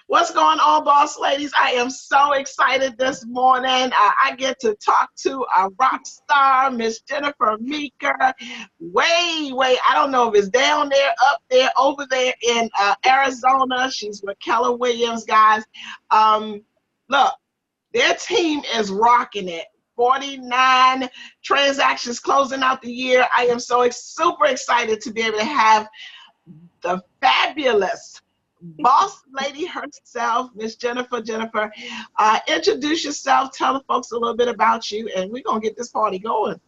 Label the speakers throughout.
Speaker 1: What's going on, boss ladies? I am so excited this morning. I get to talk to a rock star, Miss Jennifer Meeker. I don't know if it's down there, up there, over there in Arizona. She's with Keller Williams, guys. Look, their team is rocking it. 49 transactions closing out the year. I am so super excited to be able to have the fabulous boss lady herself, Miss Jennifer. Introduce yourself, tell the folks a little bit about you, and we're going to get this party going.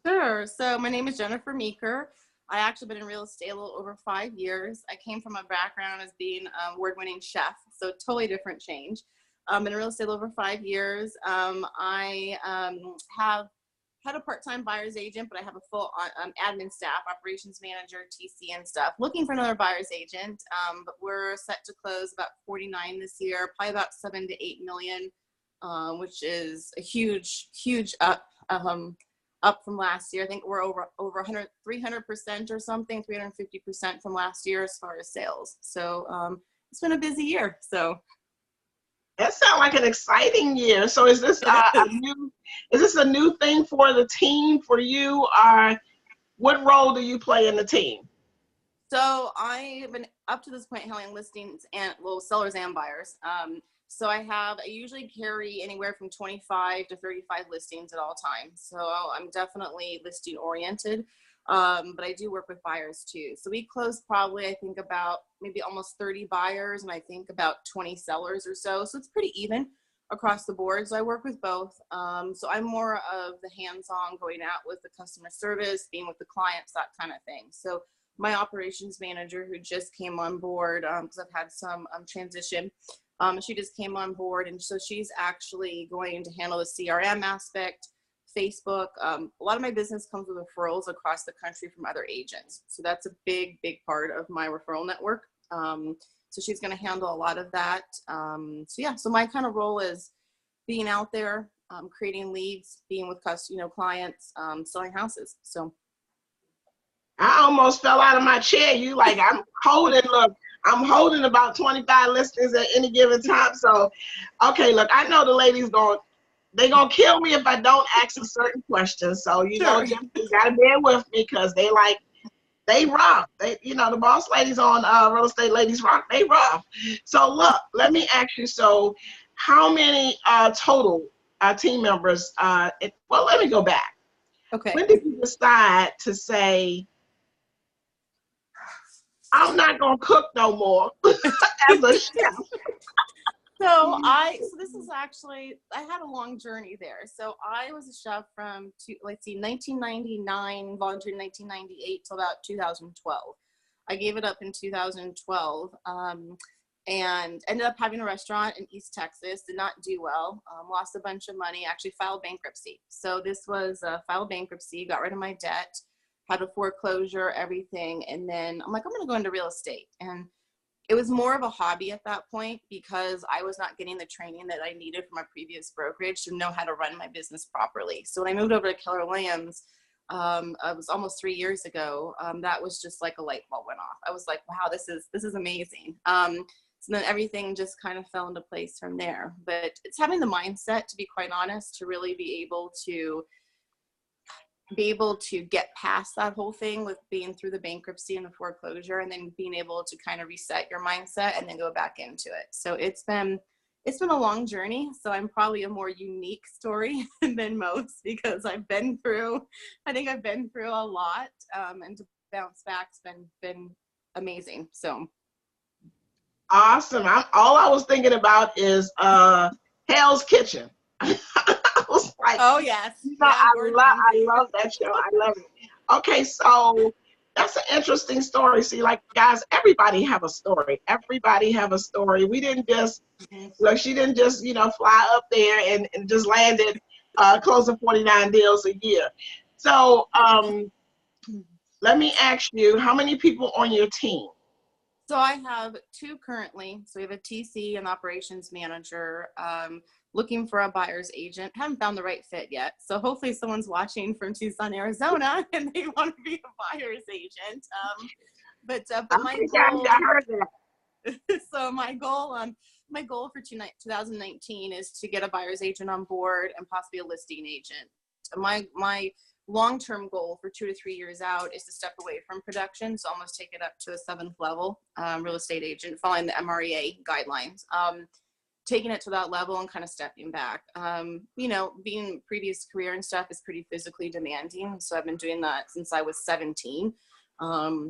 Speaker 2: Sure. So my name is Jennifer Meeker. I actually been in real estate a little over 5 years. I came from a background as being an award-winning chef, so totally different change. Been in real estate over 5 years. I have had a part-time buyer's agent, but I have a full admin staff, operations manager, TC and stuff. Looking for another buyer's agent, but we're set to close about 49 this year, probably about 7 to 8 million, which is a huge up from last year. I think we're over 300% or something, 350% from last year as far as sales. So it's been a busy year. So.
Speaker 1: That sounds like an exciting year. So is this a new thing for the team, for you? Or what role do you play in the team?
Speaker 2: So I've been up to this point handling listings and sellers and buyers. So I usually carry anywhere from 25 to 35 listings at all times. So I'm definitely listing oriented. But I do work with buyers too. So we close probably, I think, about maybe almost 30 buyers and I think about 20 sellers or so. So it's pretty even across the board. So I work with both. So I'm more of the hands-on, going out with the customer service, being with the clients, that kind of thing. So my operations manager, who just came on board, because I've had some transition, she just came on board, and so she's actually going to handle the CRM aspect, Facebook. A lot of my business comes with referrals across the country from other agents. So that's a big part of my referral network. So she's going to handle a lot of that. So my kind of role is being out there, creating leads, being with clients, selling houses. So
Speaker 1: I almost fell out of my chair. I'm holding about 25 listings at any given time. So, okay, look, I know the ladies they're going to kill me if I don't ask a certain question. So,
Speaker 2: Sure.
Speaker 1: Jennifer, you got to bear with me because they rough. The boss ladies on Real Estate Ladies Rock, they rough. So, look, let me ask you, so how many total team members? Let me go back.
Speaker 2: Okay.
Speaker 1: When did you decide to say, I'm not going to cook no more as a chef?
Speaker 2: So this is actually, I had a long journey there. So I was a chef from 1999, volunteered in 1998 till about 2012. I gave it up in 2012 and ended up having a restaurant in East Texas. Did not do well, lost a bunch of money, actually filed bankruptcy. So this was filed bankruptcy, got rid of my debt, had a foreclosure, everything. And then I'm like, I'm going to go into real estate. And it was more of a hobby at that point because I was not getting the training that I needed from my previous brokerage to know how to run my business properly. So when I moved over to Keller Williams, it was almost 3 years ago. That was just like a light bulb went off. I was like, wow, this is amazing. So then everything just kind of fell into place from there. But it's having the mindset, to be quite honest, to really be able to get past that whole thing with being through the bankruptcy and the foreclosure, and then being able to kind of reset your mindset and then go back into it. So it's been a long journey. So I'm probably a more unique story than most because I've been through a lot, and to bounce back's been amazing. So
Speaker 1: awesome. All I was thinking about is Hell's Kitchen. I was like,
Speaker 2: oh yes,
Speaker 1: I love that show. I love it. Okay, so that's an interesting story. See, like, guys, everybody have a story. We didn't just look. She didn't just fly up there and just landed closing 49 deals a year. So let me ask you, how many people on your team?
Speaker 2: So I have two currently. So we have a TC, an operations manager, looking for a buyer's agent. Haven't found the right fit yet. So hopefully someone's watching from Tucson, Arizona, and they want to be a buyer's agent. But my goal,
Speaker 1: I heard that.
Speaker 2: So my goal for 2019 is to get a buyer's agent on board and possibly a listing agent. My long-term goal for 2 to 3 years out is to step away from production, so almost take it up to a 7th level real estate agent, following the MREA guidelines. Taking it to that level and kind of stepping back. You know, being previous career and stuff is pretty physically demanding, so I've been doing that since I was 17.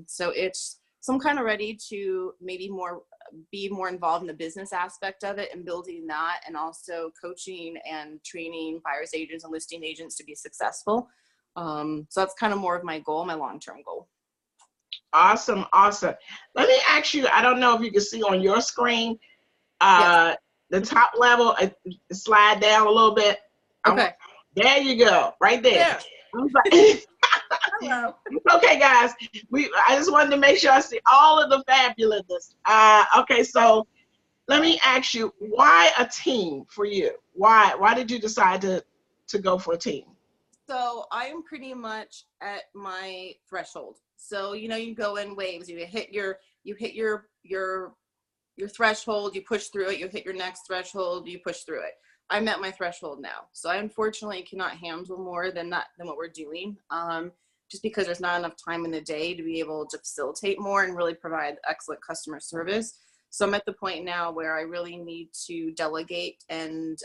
Speaker 2: So I'm kind of ready to maybe be more involved in the business aspect of it and building that, and also coaching and training buyers agents and listing agents to be successful. So that's kind of more of my goal, my long-term goal.
Speaker 1: Awesome, awesome. Let me ask you, I don't know if you can see on your screen,
Speaker 2: Yes.
Speaker 1: the top level, slide down a little bit.
Speaker 2: Okay.
Speaker 1: There you go, right there.
Speaker 2: Hello.
Speaker 1: Okay, guys. I just wanted to make sure I see all of the fabulousness. Okay, so let me ask you, why a team for you? Why did you decide to go for a team?
Speaker 2: So I am pretty much at my threshold. So, you know, you go in waves. You hit your threshold, you push through it, you hit your next threshold, you push through it. I'm at my threshold now. So I unfortunately cannot handle more than what we're doing. Just because there's not enough time in the day to be able to facilitate more and really provide excellent customer service. So I'm at the point now where I really need to delegate and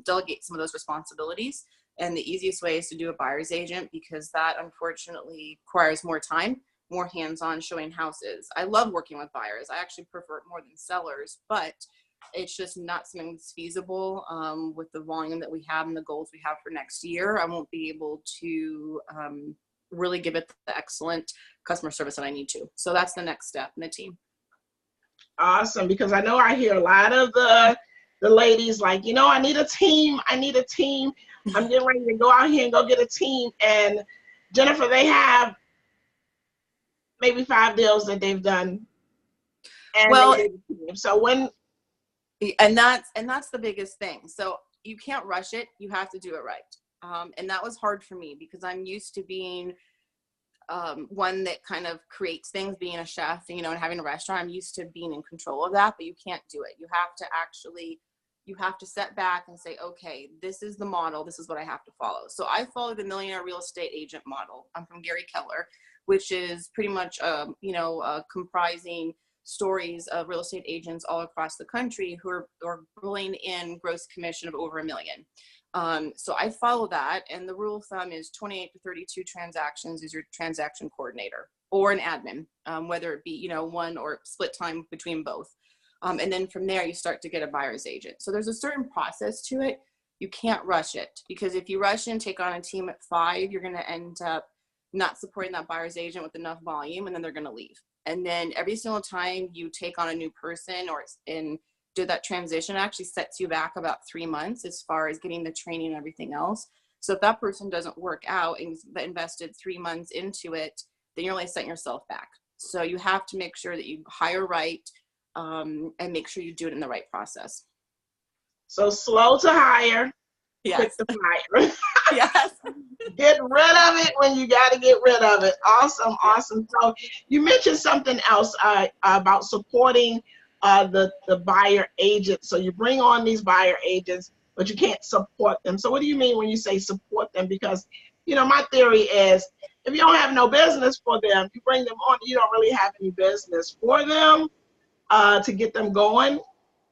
Speaker 2: delegate some of those responsibilities. And the easiest way is to do a buyer's agent, because that unfortunately requires more time, more hands-on showing houses. I love working with buyers. I actually prefer it more than sellers, but it's just not something that's feasible with the volume that we have and the goals we have for next year. I won't be able to really give it the excellent customer service that I need to. So that's the next step in the team.
Speaker 1: Awesome, because I know I hear a lot of the ladies like, you know, I need a team. I'm getting ready to go out here and go get a team. And Jennifer, they have maybe 5 deals that they've done. And
Speaker 2: that's the biggest thing. So you can't rush it. You have to do it right. And that was hard for me because I'm used to being one that kind of creates things, being a chef, you know, and having a restaurant. I'm used to being in control of that, but you can't do it. You have to step back and say, okay, this is the model. This is what I have to follow. So I follow the Millionaire Real Estate Agent model. I'm from Gary Keller, which is pretty much, comprising stories of real estate agents all across the country who are pulling in gross commission of over $1 million. So I follow that, and the rule of thumb is 28 to 32 transactions is your transaction coordinator or an admin, whether it be, you know, one or split time between both. And then from there, you start to get a buyer's agent. So there's a certain process to it. You can't rush it, because if you rush and take on a team at 5, you're going to end up not supporting that buyer's agent with enough volume, and then they're going to leave. And then every single time you take on a new person or do that transition, actually sets you back about 3 months as far as getting the training and everything else. So if that person doesn't work out and invested 3 months into it, then you're only setting yourself back. So you have to make sure that you hire right, and make sure you do it in the right process.
Speaker 1: So slow to hire,
Speaker 2: yes.
Speaker 1: quick to fire.
Speaker 2: Yes.
Speaker 1: Get rid of it when you got to get rid of it. Awesome, awesome. So you mentioned something else about supporting the buyer agent. So you bring on these buyer agents, but you can't support them. So what do you mean when you say support them? Because, you know, my theory is if you don't have no business for them, you bring them on, you don't really have any business for them to get them going.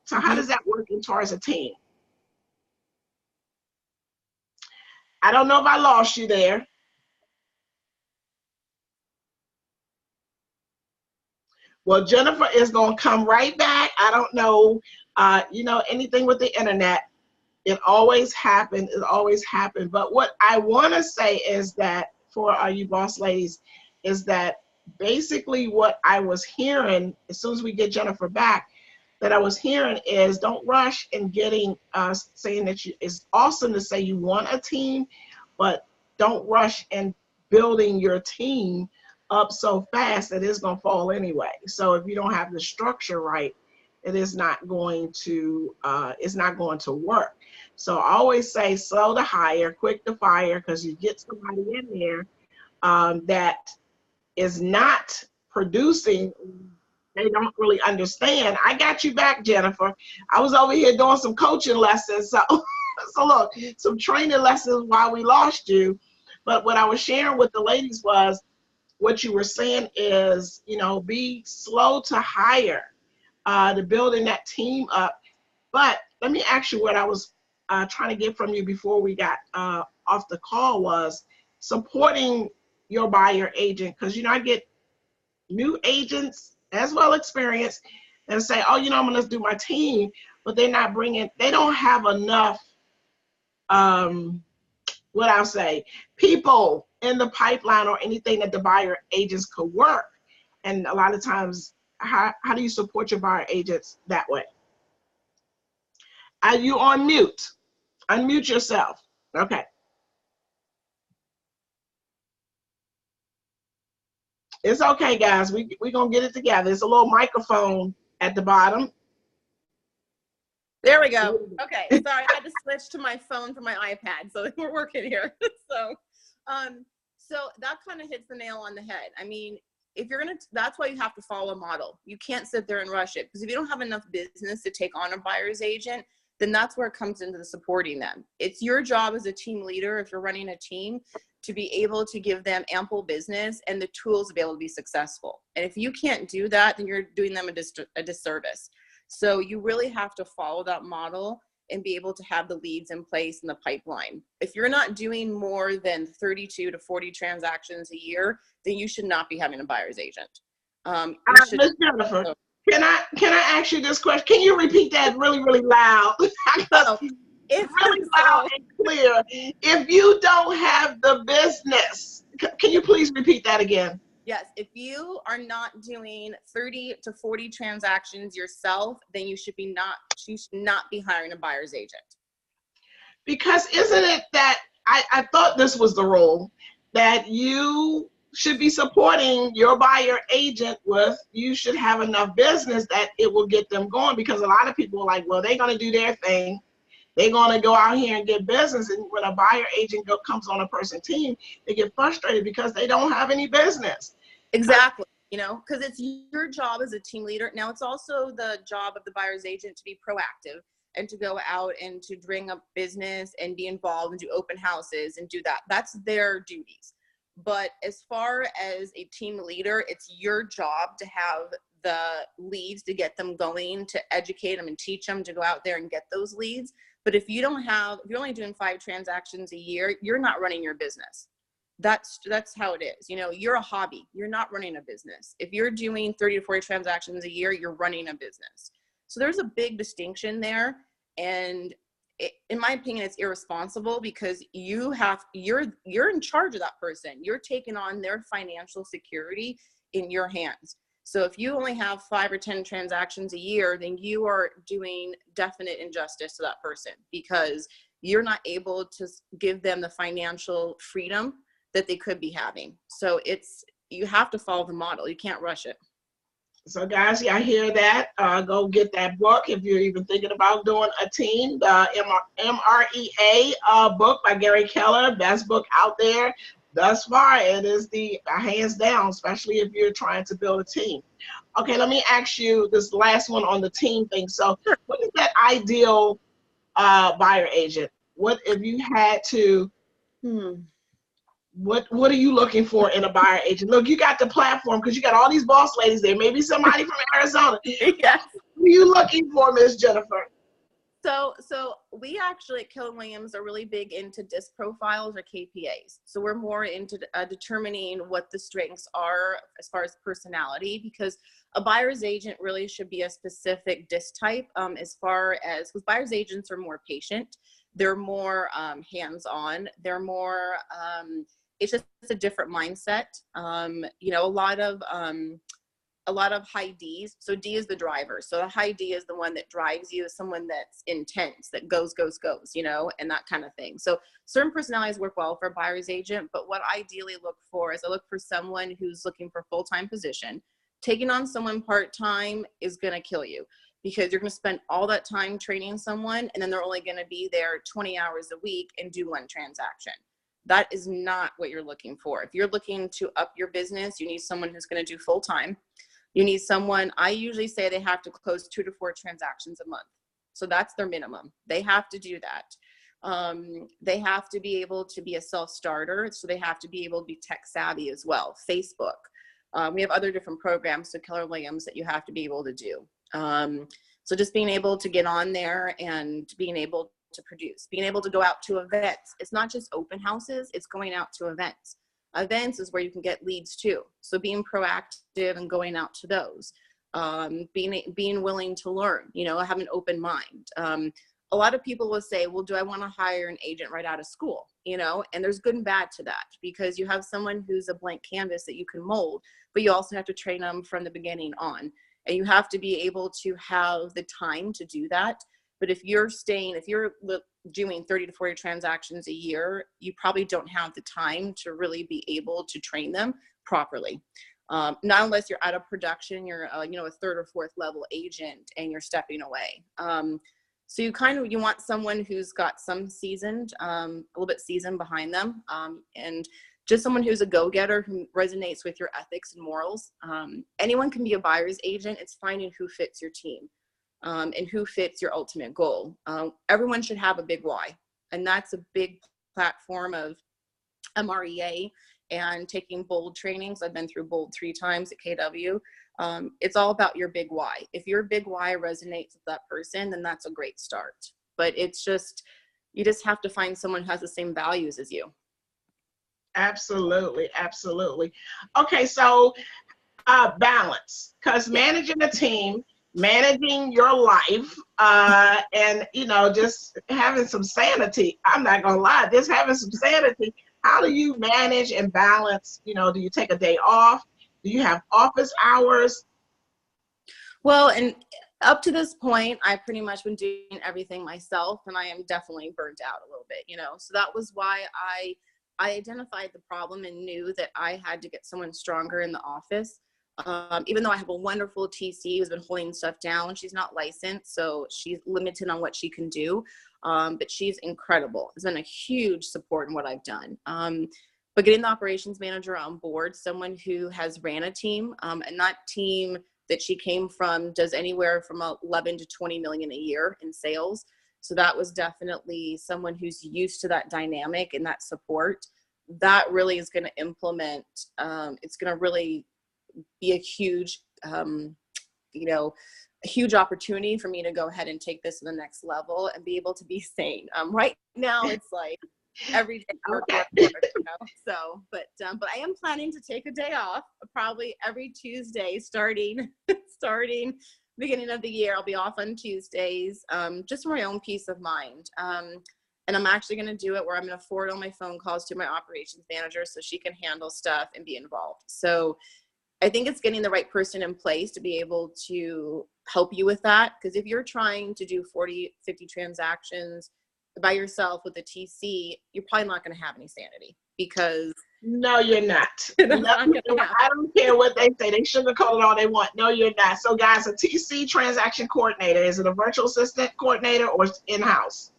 Speaker 1: So how does that work in towards a team? I don't know if I lost you there. Well, Jennifer is going to come right back. I don't know, anything with the internet. It always happened. It always happened. But what I want to say is that for you boss ladies, is that basically what I was hearing as soon as we get Jennifer back, that I was hearing is don't rush in getting saying that it's awesome to say you want a team, but don't rush in building your team up so fast that it's going to fall anyway. So if you don't have the structure right, it is not going to work. So I always say slow to hire, quick to fire, because you get somebody in there that is not producing they don't really understand. I got you back, Jennifer. I was over here doing some coaching lessons. So, so look, some training lessons while we lost you. But what I was sharing with the ladies was what you were saying is, be slow to hire, to building that team up. But let me ask you what I was trying to get from you before we got off the call was supporting your buyer agent. Because, I get new agents as well experienced and say, oh, I'm going to do my team, but they don't have enough, what I'll say, people in the pipeline or anything that the buyer agents could work. And a lot of times, how do you support your buyer agents that way? Are you on mute? Unmute yourself. Okay. It's okay, guys. We're going to get it together. It's a little microphone at the bottom.
Speaker 2: There we go. Okay. Sorry, I had to switch to my phone from my iPad. So we're working here. So that kind of hits the nail on the head. I mean, that's why you have to follow a model. You can't sit there and rush it, because if you don't have enough business to take on a buyer's agent, then that's where it comes into the supporting them. It's your job as a team leader, if you're running a team, to be able to give them ample business and the tools to be able to be successful. And if you can't do that, then you're doing them a disservice. So you really have to follow that model and be able to have the leads in place in the pipeline. If you're not doing more than 32 to 40 transactions a year, then you should not be having a buyer's agent.
Speaker 1: Ms. Jennifer, can I ask you this question? Can you repeat that really, really loud? It's really loud and clear. If you don't have the business, can you please repeat that again?
Speaker 2: Yes, if you are not doing 30 to 40 transactions yourself, then you should not be hiring a buyer's agent.
Speaker 1: Because isn't it that I thought this was the rule, that you should be supporting your buyer agent with, you should have enough business that it will get them going, because a lot of people are like, well, they're going to do their thing. They're going to go out here and get business. And when a buyer agent comes on a person team, they get frustrated because they don't have any business.
Speaker 2: Exactly. Because it's your job as a team leader. Now, it's also the job of the buyer's agent to be proactive and to go out and to bring up business and be involved and do open houses and do that. That's their duties. But as far as a team leader, it's your job to have the leads, to get them going, to educate them and teach them to go out there and get those leads. But if you're only doing 5 transactions a year, you're not running your business. That's how it is. You're a hobby. You're not running a business. If you're doing 30 to 40 transactions a year, you're running a business. So there's a big distinction there. And in my opinion, it's irresponsible, because you're in charge of that person. You're taking on their financial security in your hands. So if you only have 5 or 10 transactions a year, then you are doing definite injustice to that person, because you're not able to give them the financial freedom that they could be having. So you have to follow the model. You can't rush it.
Speaker 1: So guys, I hear that. Go get that book if you're even thinking about doing a team. The MREA book by Gary Keller, best book out there thus far. It is the hands down, especially if you're trying to build a team. Okay, let me ask you this last one on the team thing. So what is that ideal buyer agent? What if you had to, what are you looking for in a buyer agent? Look, you got the platform because you got all these boss ladies there. Maybe somebody from Arizona.
Speaker 2: Yes.
Speaker 1: What are you looking for, Miss Jennifer?
Speaker 2: So we actually at Keller Williams are really big into DISC profiles or KPAs. So we're more into determining what the strengths are as far as personality, because a buyer's agent really should be a specific DISC type, because buyer's agents are more patient. They're more hands-on. They're more, it's just a different mindset. A lot of high Ds. So D is the driver. So the high D is the one that drives you, someone that's intense, that goes, and that kind of thing. So certain personalities work well for a buyer's agent, but what I ideally look for is I look for someone who's looking for a full-time position. Taking on someone part-time is going to kill you, because you're going to spend all that time training someone, and then they're only going to be there 20 hours a week and do 1 transaction. That is not what you're looking for. If you're looking to up your business, you need someone who's going to do full-time. You need someone, I usually say they have to close 2 to 4 transactions a month. So that's their minimum. They have to do that. They have to be able to be a self-starter. So they have to be able to be tech savvy as well. Facebook. We have other different programs, so Keller Williams, that you have to be able to do. So just being able to get on there and being able to produce, being able to go out to events. It's not just open houses, it's going out to events. Events is where you can get leads too. So being proactive and going out to those, being willing to learn, you know, have an open mind. A lot of people will say, well, do I want to hire an agent right out of school? You know, and there's good and bad to that, because you have someone who's a blank canvas that you can mold, but you also have to train them from the beginning on. And you have to be able to have the time to do that. But if you're doing 30 to 40 transactions a year, you probably don't have the time to really be able to train them properly. Not unless you're out of production, you're you know, a third or fourth level agent and you're stepping away. So you want someone who's got some seasoned, a little bit seasoned behind them, and just someone who's a go-getter, who resonates with your ethics and morals. Anyone can be a buyer's agent. It's finding who fits your team, and who fits your ultimate goal. Everyone should have a big why, and that's a big platform of MREA and taking bold trainings. I've been through bold 3 times at KW. It's all about your big why. If your big why resonates with that person, then that's a great start. But it's just, you just have to find someone who has the same values as you.
Speaker 1: Absolutely, absolutely. Okay, so balance, because managing a team, managing your life, and you know, just having some sanity. I'm not gonna lie, just having some sanity. How do you manage and balance? You know, do you take a day off? Do you have office hours?
Speaker 2: Well, and up to this point, I've pretty much been doing everything myself, and I am definitely burnt out a little bit, you know. So that was why I identified the problem and knew that I had to get someone stronger in the office. Even though I have a wonderful TC who's been holding stuff down, she's not licensed, so she's limited on what she can do. But she's incredible. It's been a huge support in what I've done. But getting the operations manager on board, someone who has ran a team, and that team that she came from does anywhere from 11 to 20 million a year in sales. So that was definitely someone who's used to that dynamic and that support. That really is going to implement, it's going to really be a huge, you know, a huge opportunity for me to go ahead and take this to the next level and be able to be sane. Right now it's like every day work,
Speaker 1: Okay.
Speaker 2: you know? So, but I am planning to take a day off, probably every Tuesday starting beginning of the year. I'll be off on Tuesdays, just for my own peace of mind. And I'm actually going to do it where I'm going to forward all my phone calls to my operations manager so she can handle stuff and be involved. So I think it's getting the right person in place to be able to help you with that. Because if you're trying to do 40, 50 transactions by yourself with a TC, you're probably not going to have any sanity, because
Speaker 1: No, you're not.
Speaker 2: that's
Speaker 1: No,
Speaker 2: not going to happen.
Speaker 1: I don't care what they say. They sugarcoat it all they want. No, you're not. So, guys, a TC transaction coordinator, is it a virtual assistant coordinator or in-house?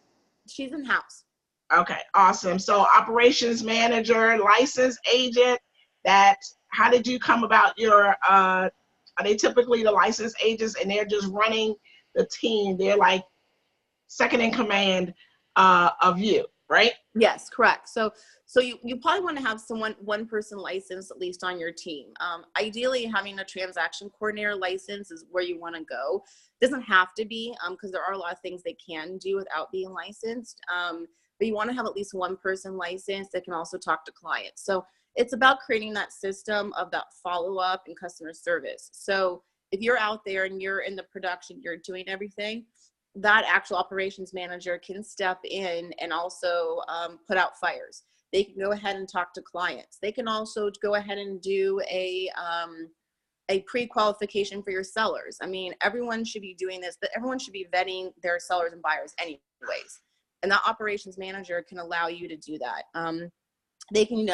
Speaker 2: She's in house.
Speaker 1: Okay, awesome. So, operations manager, licensed agent. How did you come about your? Are they typically the licensed agents and they're just running the team? They're like second in command of you, right?
Speaker 2: Yes, correct. So you probably want to have one person licensed at least on your team. Ideally, having a transaction coordinator license is where you want to go. Doesn't have to be, because there are a lot of things they can do without being licensed. But you want to have at least one person licensed that can also talk to clients. So it's about creating that system of that follow-up and customer service. So if you're out there and you're in the production, you're doing everything, that actual operations manager can step in and also put out fires. They can go ahead and talk to clients. They can also go ahead and do a pre-qualification for your sellers. I mean, everyone should be doing this, but everyone should be vetting their sellers and buyers anyways. And that operations manager can allow you to do that. They can,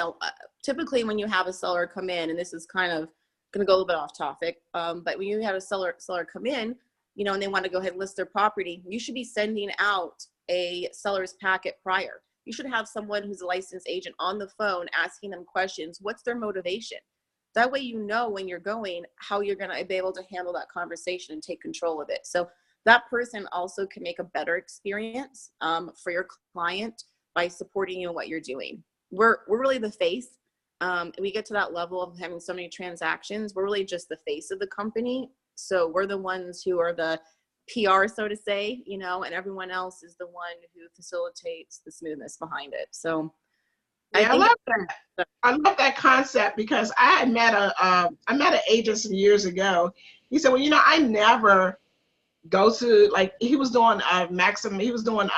Speaker 2: typically when you have a seller come in, and this is kind of going to go a little bit off topic, but when you have a seller come in, and they want to go ahead and list their property, you should be sending out a seller's packet prior. You should have someone who's a licensed agent on the phone asking them questions. What's their motivation? That way, you know, when you're going, how you're going to be able to handle that conversation and take control of it. So that person also can make a better experience for your client by supporting you in what you're doing. We're really the face. We get to that level of having so many transactions. We're really just the face of the company. So we're the ones who are the PR, so to say, you know, and everyone else is the one who facilitates the smoothness behind it. So I
Speaker 1: Yeah, I
Speaker 2: think
Speaker 1: love that. I love that concept because I met an agent some years ago. He said, well, you know, I never go to, like, he was doing he was doing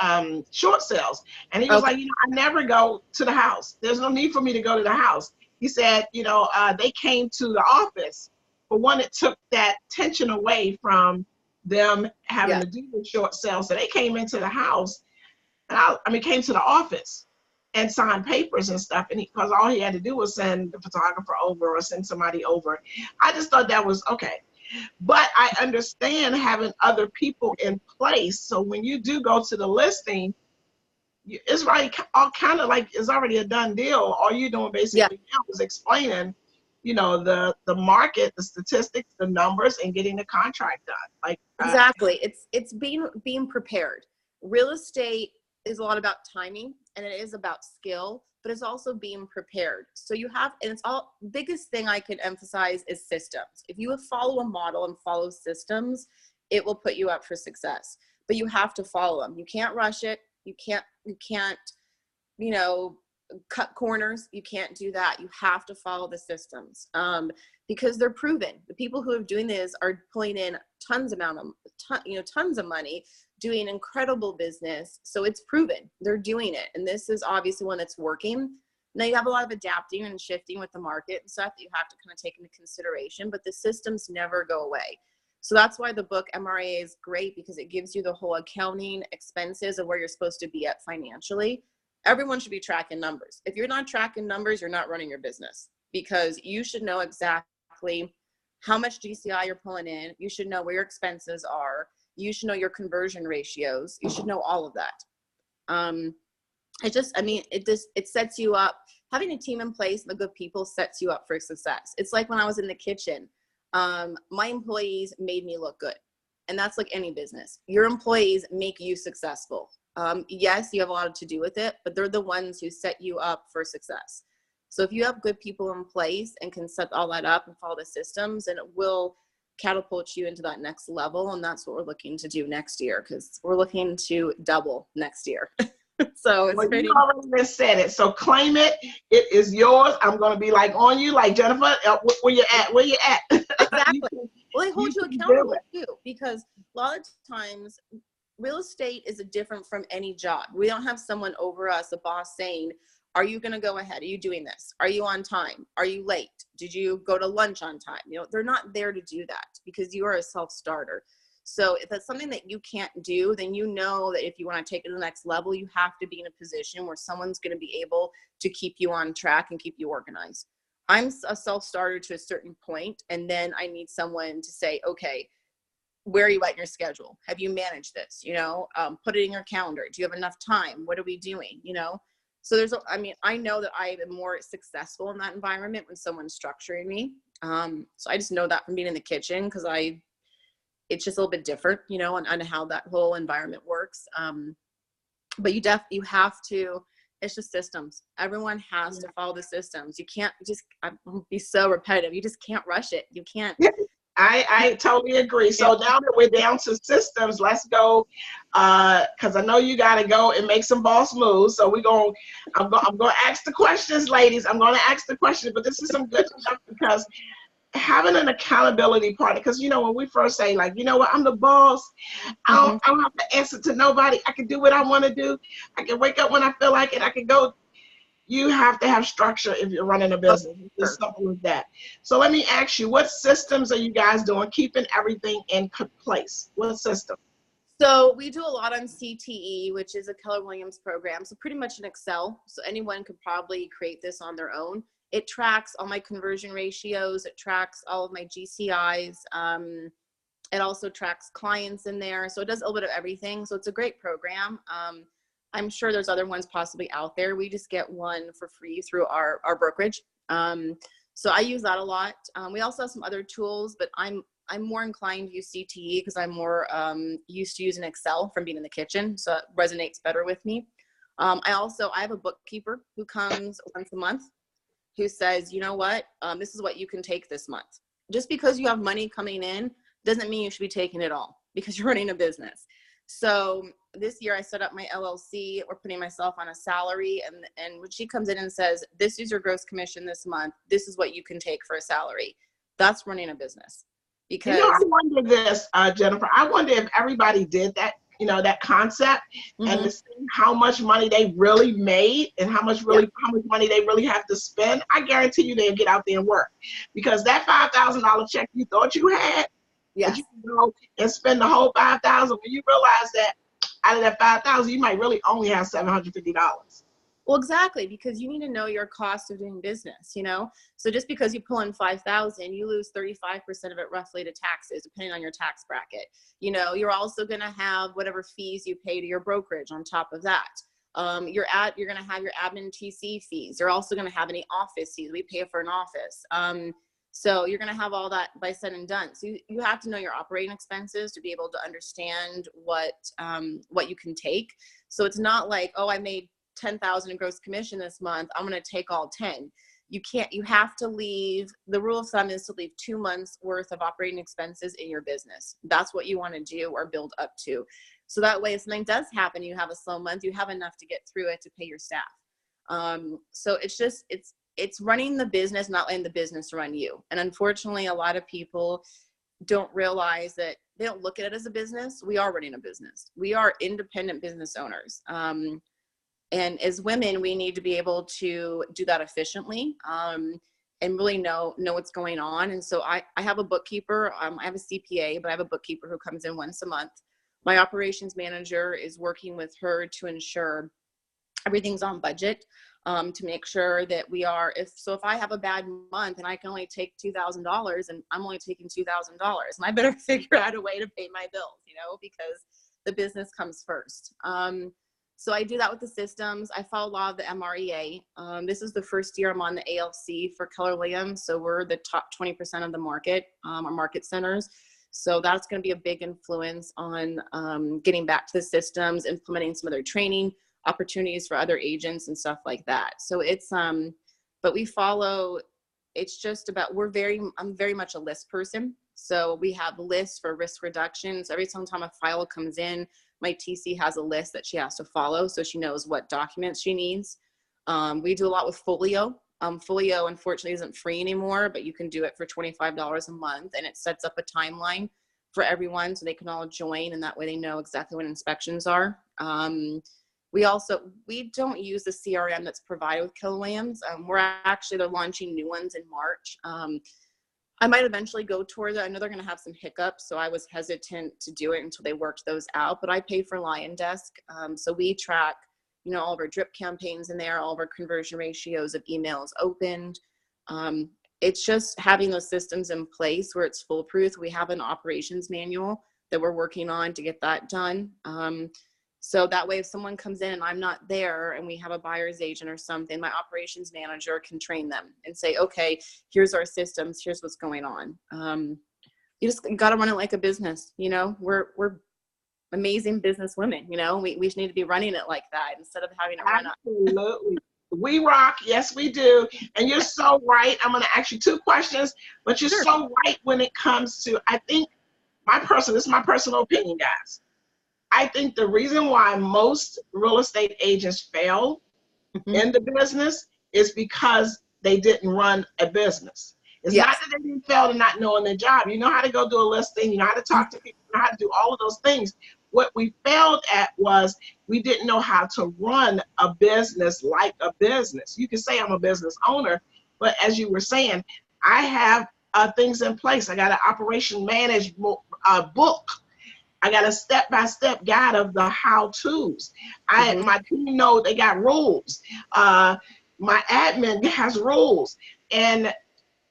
Speaker 1: short sales, and he was
Speaker 2: okay.
Speaker 1: like, you know, I never go to the house. There's no need for me to go to the house. He said, you know, they came to the office, but one, it took that tension away from them having
Speaker 2: Yeah,
Speaker 1: to do the short sales. So they came into the house, and I mean, came to the office and signed papers and stuff. And because all he had to do was send the photographer over or send somebody over. I just thought that was okay. But I understand having other people in place. So when you do go to the listing, it's like all kind of like it's already a done deal. All you're doing
Speaker 2: yeah,
Speaker 1: basically now is explaining, you know, the market, the statistics, the numbers, and getting the contract done. Like
Speaker 2: exactly. It's being prepared. Real estate is a lot about timing, and it is about skill, but it's also being prepared. So you have, and it's all, biggest thing I can emphasize is systems. If you follow a model and follow systems, it will put you up for success. But you have to follow them. You can't rush it. You can't, you know, cut corners. You can't do that. You have to follow the systems because they're proven. The people who are doing this are pulling in tons of money, doing incredible business. So it's proven they're doing it. And this is obviously one that's working. Now you have a lot of adapting and shifting with the market and stuff that you have to kind of take into consideration, but the systems never go away. So that's why the book MRA is great, because it gives you the whole accounting expenses of where you're supposed to be at financially. Everyone should be tracking numbers. If you're not tracking numbers, you're not running your business, because you should know exactly how much GCI you're pulling in. You should know where your expenses are. You should know your conversion ratios. You should know all of that. It sets you up. Having a team in place and the good people sets you up for success. It's like when I was in the kitchen, my employees made me look good. And that's like any business. Your employees make you successful. Yes, you have a lot to do with it, but they're the ones who set you up for success. So if you have good people in place and can set all that up and follow the systems, then it will catapult you into that next level. And that's what we're looking to do next year, because we're looking to double next year. So it's
Speaker 1: well, you
Speaker 2: pretty.
Speaker 1: already just said it. So claim it. It is yours. I'm going to be like on you, like Jennifer. Where you at? Where you at?
Speaker 2: Exactly. Well, they hold
Speaker 1: You
Speaker 2: you
Speaker 1: can do
Speaker 2: accountable
Speaker 1: it.
Speaker 2: too, because a lot of times real estate is different from any job. We don't have someone over us, a boss, saying, are you going to go ahead? Are you doing this? Are you on time? Are you late? Did you go to lunch on time? You know, they're not there to do that, because you are a self-starter. So if that's something that you can't do, then you know that if you want to take it to the next level, you have to be in a position where someone's going to be able to keep you on track and keep you organized. I'm a self-starter to a certain point, and then I need someone to say, okay, where are you at in your schedule? Have you managed this? You know, put it in your calendar. Do you have enough time? What are we doing? You know, so I know that I am more successful in that environment when someone's structuring me. So I just know that from being in the kitchen, because it's just a little bit different, you know, on how that whole environment works. But you have to, it's just systems. Everyone has to follow the systems. You can't just, I'll be so repetitive. You just can't rush it. You can't.
Speaker 1: Yeah, I totally agree. So now that we're down to systems, let's go, because I know you got to go and make some boss moves. So I'm going to ask the questions, ladies. I'm going to ask the questions, but this is some good stuff, because having an accountability partner, because, you know, when we first say, like, you know what, I'm the boss. I don't have to answer to nobody. I can do what I want to do. I can wake up when I feel like it. I can go. You have to have structure if you're running a business. It's simple as that. So let me ask you, what systems are you guys doing, keeping everything in place? What system?
Speaker 2: So we do a lot on CTE, which is a Keller Williams program. So pretty much in Excel. So anyone could probably create this on their own. It tracks all my conversion ratios. It tracks all of my GCIs. It also tracks clients in there. So it does a little bit of everything. So it's a great program. I'm sure there's other ones possibly out there. We just get one for free through our brokerage. So I use that a lot. We also have some other tools, but I'm more inclined to use CTE because I'm more used to using Excel from being in the kitchen. So it resonates better with me. I have a bookkeeper who comes once a month who says, you know what, this is what you can take this month. Just because you have money coming in doesn't mean you should be taking it all because you're running a business. So this year I set up my LLC. We're putting myself on a salary. And when she comes in and says, this is your gross commission this month, this is what you can take for a salary. That's running a business. Because
Speaker 1: I wonder this, Jennifer, I wonder if everybody did that, that concept, and to see how much money they really made and how much money they really have to spend. I guarantee you they'll get out there and work, because that $5,000 check you thought you had, but you can go and spend the whole $5,000 when you realize that out of that $5,000 you might really only have $750.
Speaker 2: Well, exactly, because you need to know your cost of doing business, So just because you pull in 5,000, you lose 35% of it roughly to taxes, depending on your tax bracket. You're also going to have whatever fees you pay to your brokerage on top of that. You're going to have your admin TC fees. You're also going to have any office fees. We pay for an office. So you're going to have all that by said and done. So you have to know your operating expenses to be able to understand what you can take. So it's not like, oh, I made 10,000 in gross commission this month, I'm going to take all 10. You have to leave, the rule of thumb is to leave 2 months worth of operating expenses in your business. That's what you want to do or build up to. So that way, if something does happen, you have a slow month, you have enough to get through it to pay your staff. So it's running the business, not letting the business run you. And unfortunately, a lot of people don't realize that they don't look at it as a business. We are running a business. We are independent business owners. And as women, we need to be able to do that efficiently and really know what's going on. And so I have a bookkeeper. I have a CPA, but I have a bookkeeper who comes in once a month. My operations manager is working with her to ensure everything's on budget, to make sure that we are, if I have a bad month and I can only take $2,000 and I'm only taking $2,000, and I better figure out a way to pay my bills, because the business comes first. So I do that with the systems. I follow a lot of the MREA. This is the first year I'm on the ALC for Keller Williams. So we're the top 20% of the market, our market centers. So that's going to be a big influence on getting back to the systems, implementing some of their training opportunities for other agents and stuff like that. So it's, but we follow, it's just about, I'm very much a list person. So we have lists for risk reduction. So every single time a file comes in, my TC has a list that she has to follow, so she knows what documents she needs. We do a lot with Folio. Folio, unfortunately, isn't free anymore, but you can do it for $25 a month, and it sets up a timeline for everyone so they can all join, and that way they know exactly when inspections are. We don't use the CRM that's provided with Keller Williams. They're launching new ones in March. I might eventually go toward it. I know they're going to have some hiccups, so I was hesitant to do it until they worked those out. But I pay for Lion Desk, so we track, all of our drip campaigns in there, all of our conversion ratios of emails opened. It's just having those systems in place where it's foolproof. We have an operations manual that we're working on to get that done. So that way, if someone comes in and I'm not there and we have a buyer's agent or something, my operations manager can train them and say, okay, here's our systems, here's what's going on. You just got to run it like a business. We're amazing business women. We just need to be running it like that instead of having it run up.
Speaker 1: Absolutely. We rock. Yes, we do. And you're so right. I'm going to ask you 2 questions, but you're so right when it comes to, I think this is my personal opinion, guys. I think the reason why most real estate agents fail in the business is because they didn't run a business. It's not that they didn't fail to not knowing their job. You know how to go do a listing, you know how to talk to people, you know how to do all of those things. What we failed at was we didn't know how to run a business like a business. You can say I'm a business owner, but as you were saying, I have things in place. I got an operation management book. I got a step-by-step guide of the how-tos. My team know they got rules. My admin has rules. And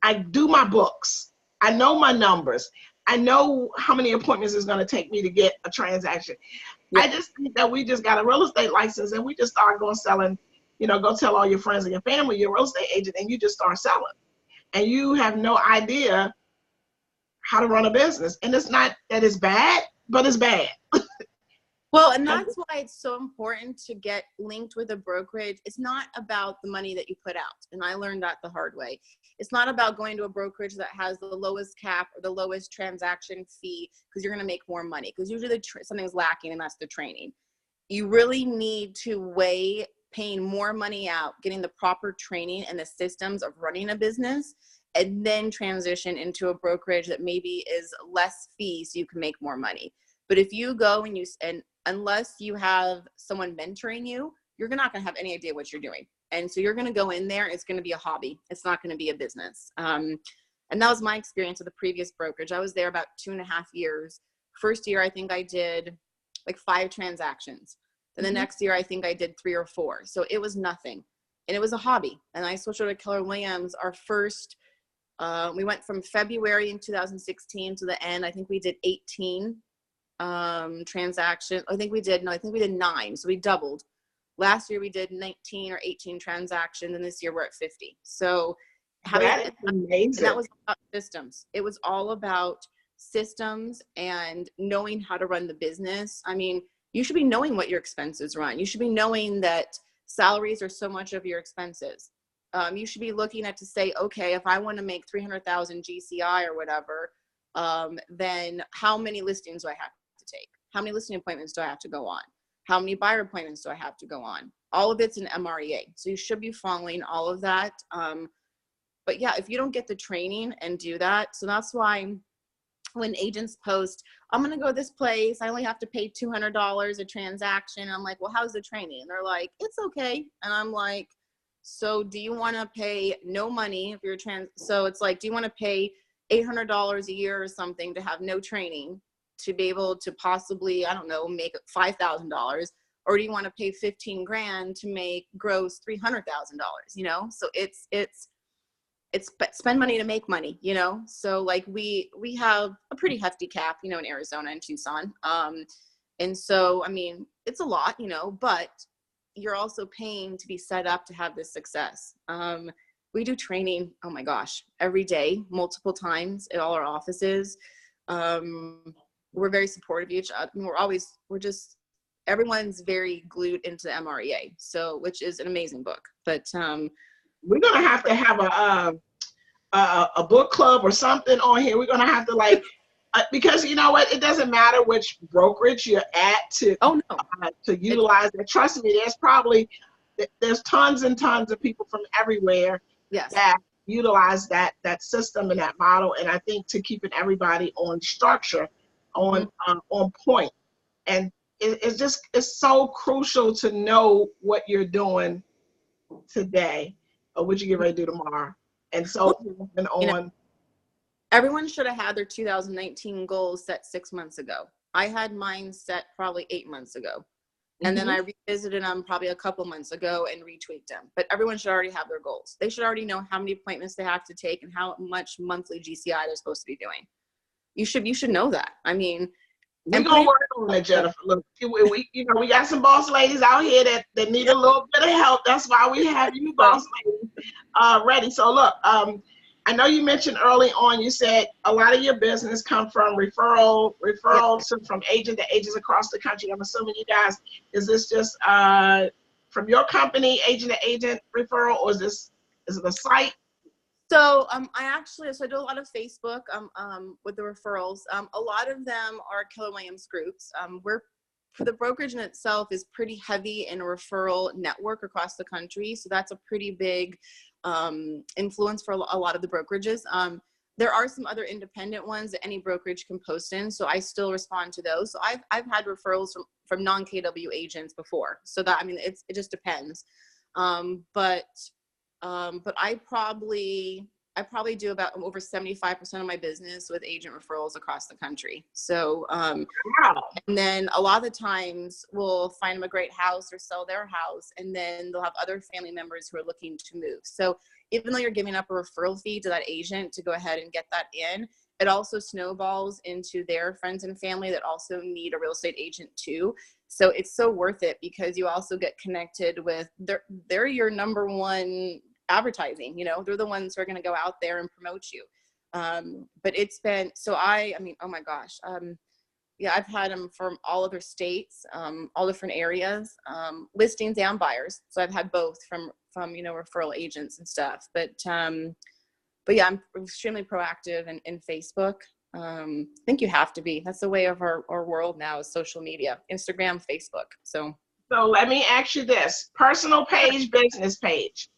Speaker 1: I do my books. I know my numbers. I know how many appointments it's going to take me to get a transaction. I just think that we just got a real estate license and we just start going selling, go tell all your friends and your family you're a real estate agent and you just start selling. and you have no idea how to run a business. And it's not that it's bad, but it's bad.
Speaker 2: Well, and that's why it's so important to get linked with a brokerage. It's not about the money that you put out. And I learned that the hard way. It's not about going to a brokerage that has the lowest cap or the lowest transaction fee because you're going to make more money. Because usually something's lacking, and that's the training. You really need to weigh paying more money out, getting the proper training and the systems of running a business, and then transition into a brokerage that maybe is less fee so you can make more money. But if you go and unless you have someone mentoring you, you're not going to have any idea what you're doing. And so you're going to go in there, it's going to be a hobby. It's not going to be a business. And that was my experience with the previous brokerage. I was there about 2.5 years. First year, I think I did like 5 transactions. Then the next year, I think I did 3 or 4. So it was nothing. And it was a hobby. And I switched over to Keller Williams. Our first, we went from February in 2016 to the end. I think we did 18 transaction. I think we did 9. So we doubled. Last year we did 19 or 18 transactions, and this year we're at 50. So
Speaker 1: that is amazing.
Speaker 2: And that was about systems. It was all about systems and knowing how to run the business. I mean, you should be knowing what your expenses run. You should be knowing that salaries are so much of your expenses. You should be looking at to say, okay, if I want to make 300,000 GCI or whatever, then how many listings do I have to take? How many listing appointments do I have to go on? How many buyer appointments do I have to go on? All of it's an MREA. So you should be following all of that. But yeah, if you don't get the training and do that, so that's why when agents post, I'm going to go this place, I only have to pay $200 a transaction. I'm like, well, how's the training? And they're like, it's okay. And I'm like, so do you want to pay no money if you're so it's like, do you want to pay $800 a year or something to have no training to be able to possibly, I don't know, make $5,000? Or do you want to pay 15 grand to make gross $300,000, you know? So it's spend money to make money, you know? So like we have a pretty hefty cap, you know, in Arizona and Tucson. And so, I mean, it's a lot, you know, but you're also paying to be set up to have this success. We do training, oh my gosh, every day, multiple times at all our offices. We're very supportive of each other. Everyone's very glued into the MREA. So, which is an amazing book, but,
Speaker 1: we're going to have a book club or something on here. We're going to have to like, because you know what, it doesn't matter which brokerage you're at to utilize it. Trust me, there's tons and tons of people from everywhere that utilize that system and that model. And I think to keeping everybody on structure, on point, and it's so crucial to know what you're doing today or what you get ready to do tomorrow. And so
Speaker 2: everyone should have had their 2019 goals set 6 months ago. I had mine set probably 8 months ago. And then I revisited them probably a couple months ago and retweaked them. But everyone should already have their goals. They should already know how many appointments they have to take and how much monthly GCI they're supposed to be doing. You should know that. I mean,
Speaker 1: we're gonna work on it, Jennifer. Look, we got some boss ladies out here that need a little bit of help. That's why we have you boss ladies ready. So look, I know you mentioned early on, you said a lot of your business come from referrals from agent to agents across the country. I'm assuming you guys, is this just from your company, agent to agent referral, or is it a site?
Speaker 2: So I do a lot of Facebook with the referrals. A lot of them are Keller Williams groups. For the brokerage in itself is pretty heavy in a referral network across the country. So that's a pretty big influence for a lot of the brokerages. There are some other independent ones that any brokerage can post in. So I still respond to those. So I've had referrals from non-KW agents before. So that, I mean, it just depends. But I probably do about over 75% of my business with agent referrals across the country. So, and then a lot of the times we'll find them a great house or sell their house, and then they'll have other family members who are looking to move. So even though you're giving up a referral fee to that agent to go ahead and get that in, it also snowballs into their friends and family that also need a real estate agent too. So it's so worth it because you also get connected with, they're your number one advertising, you know, they're the ones who are going to go out there and promote you. But it's been, so I mean, oh my gosh. Yeah, I've had them from all other states, all different areas, listings and buyers. So I've had both from, you know, referral agents and stuff, but yeah, I'm extremely proactive in Facebook. I think you have to be. That's the way of our world now, is social media, Instagram, Facebook. So
Speaker 1: let me ask you this: personal page, business page.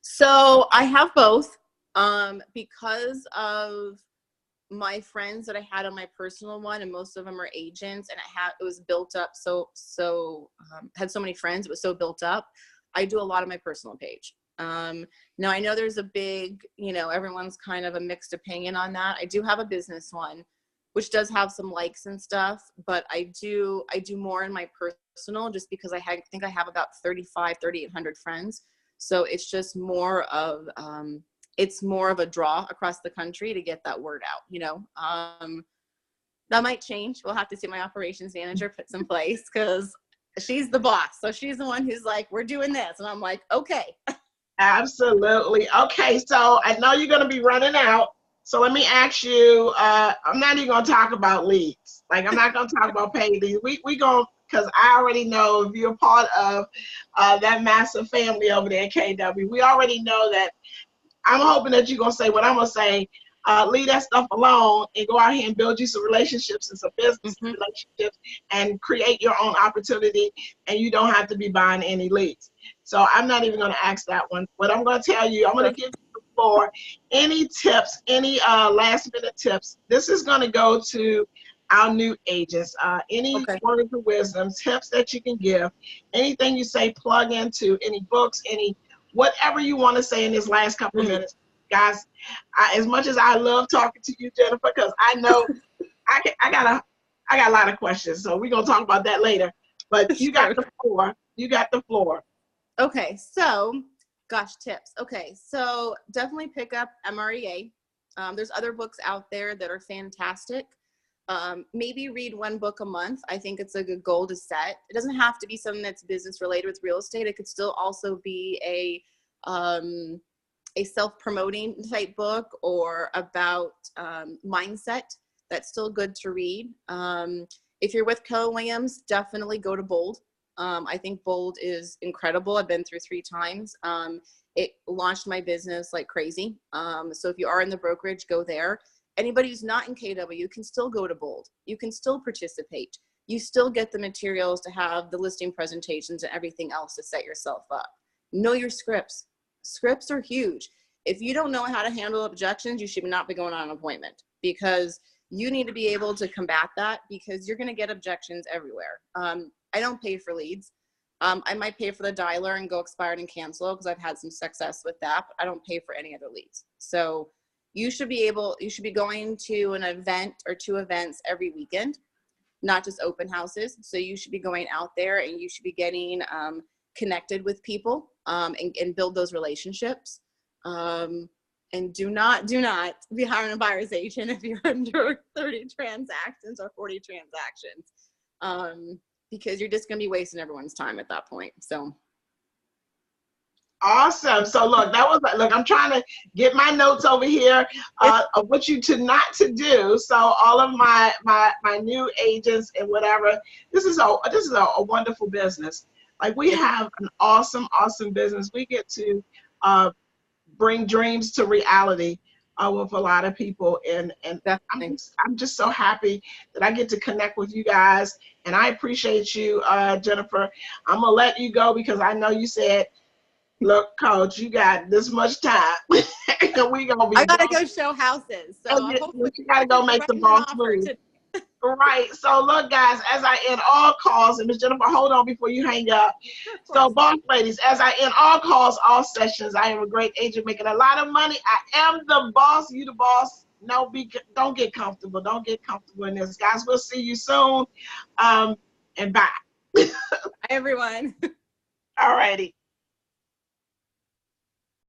Speaker 2: So I have both, because of my friends that I had on my personal one, and most of them are agents, and it was built up had so many friends, it was so built up. I do a lot of my personal page. Now I know there's a big, you know, everyone's kind of a mixed opinion on that. I do have a business one, which does have some likes and stuff, but I do more in my personal, just because I think I have about 3,800 friends. So it's just more of, it's more of a draw across the country to get that word out, you know. That might change. We'll have to see my operations manager put some place, because she's the boss. So she's the one who's like, we're doing this. And I'm like, okay.
Speaker 1: Absolutely. Okay, so I know you're going to be running out. So let me ask you, I'm not even going to talk about leads. Like, I'm not going to talk about paid leads. We going, because I already know if you're part of that massive family over there at KW, we already know that. I'm hoping that you're going to say what I'm going to say. Leave that stuff alone and go out here and build you some relationships and some business relationships and create your own opportunity, and you don't have to be buying any leads. So I'm not even going to ask that one. But I'm going to tell you, I'm going to give you the floor. Any tips, any last minute tips? This is going to go to our new agents. Any words of wisdom, tips that you can give, anything you say, plug into, any books, any whatever you want to say in this last couple of minutes. Guys, as much as I love talking to you, Jennifer, because I know I got a lot of questions, so we're gonna talk about that later. But you got the floor. You got the floor.
Speaker 2: Okay, so gosh, tips. Okay, so definitely pick up MREA. There's other books out there that are fantastic. Maybe read one book a month. I think it's a good goal to set. It doesn't have to be something that's business related with real estate. It could still also be a self-promoting type book, or about mindset. That's still good to read. If you're with Keller Williams, definitely go to Bold. I think Bold is incredible. I've been through 3 times. It launched my business like crazy. So if you are in the brokerage, go there. Anybody who's not in KW can still go to Bold. You can still participate. You still get the materials to have the listing presentations and everything else to set yourself up. Know your scripts. Scripts are huge. If you don't know how to handle objections, you should not be going on an appointment, because you need to be able to combat that, because you're going to get objections everywhere. I don't pay for leads. I might pay for the dialer and go expired and cancel, because I've had some success with that, but I don't pay for any other leads. So you should be going to an event or 2 events every weekend, not just open houses. So you should be going out there, and you should be getting connected with people, and build those relationships. And do not be hiring a buyer's agent if you're under 30 transactions or 40 transactions, because you're just going to be wasting everyone's time at that point. So.
Speaker 1: Awesome. So look, I'm trying to get my notes over here of what you not to do. So all of my new agents and whatever, this is a wonderful business. Like, we have an awesome business. We get to bring dreams to reality with a lot of people, and I'm just so happy that I get to connect with you guys, and I appreciate you, Jennifer. I'm gonna let you go, because I know you said, look, Coach, you got this much time. And we gonna be.
Speaker 2: I gotta go show houses, so
Speaker 1: you gotta go make the boss move. Right. So look, guys, as I end all calls, and Ms. Jennifer, hold on before you hang up. So, boss ladies, as I end all calls, all sessions, I am a great agent making a lot of money. I am the boss. You the boss. No, don't get comfortable. Don't get comfortable in this, guys. We'll see you soon. And bye.
Speaker 2: Bye, everyone.
Speaker 1: All righty.